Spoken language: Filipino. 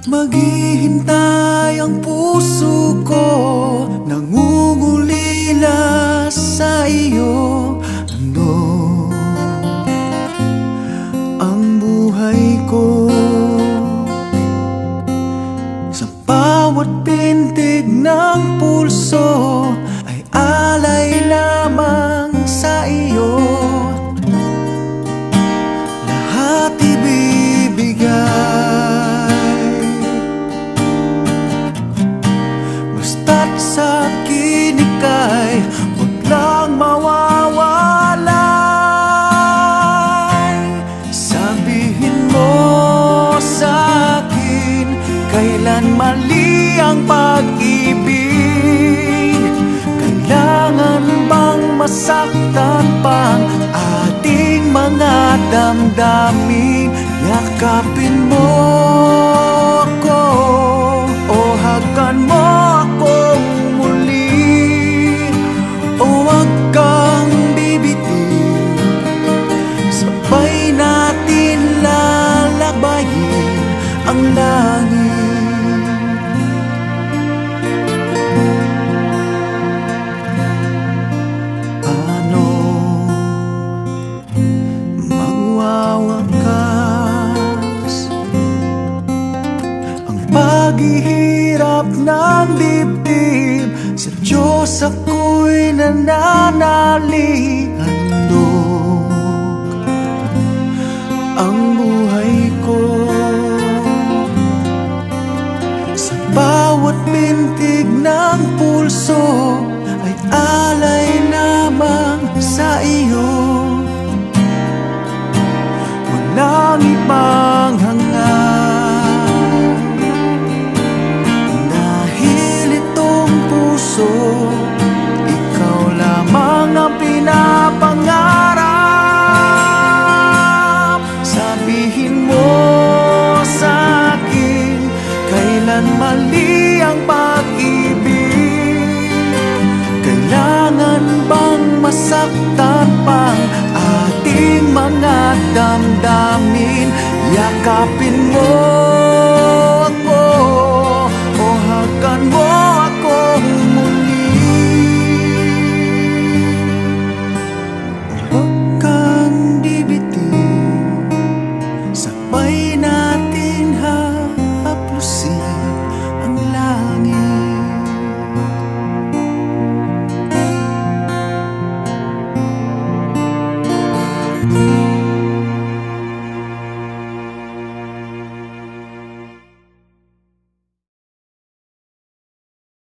Maghihintay ang puso ko, nangungulila sa iyo. Ano ang buhay ko? Sa bawat pintig ng pulso ay alay lamang sa iyo. Lahat ibibigay, basta't sa akin ika'y huwag lang mawawalay. Sabihin mo sa akin, kailan mali ang pag-ibig? Kailangan bang masaktan pang ating mga damdamin? Yakapin mo ako o hagan mo akong muli, o huwag kang bibitiw. Sabay natin lalabayin ang langit. Ano magwawakas ang paghihirap ng dibdib? Sa Diyos ako'y nananalig.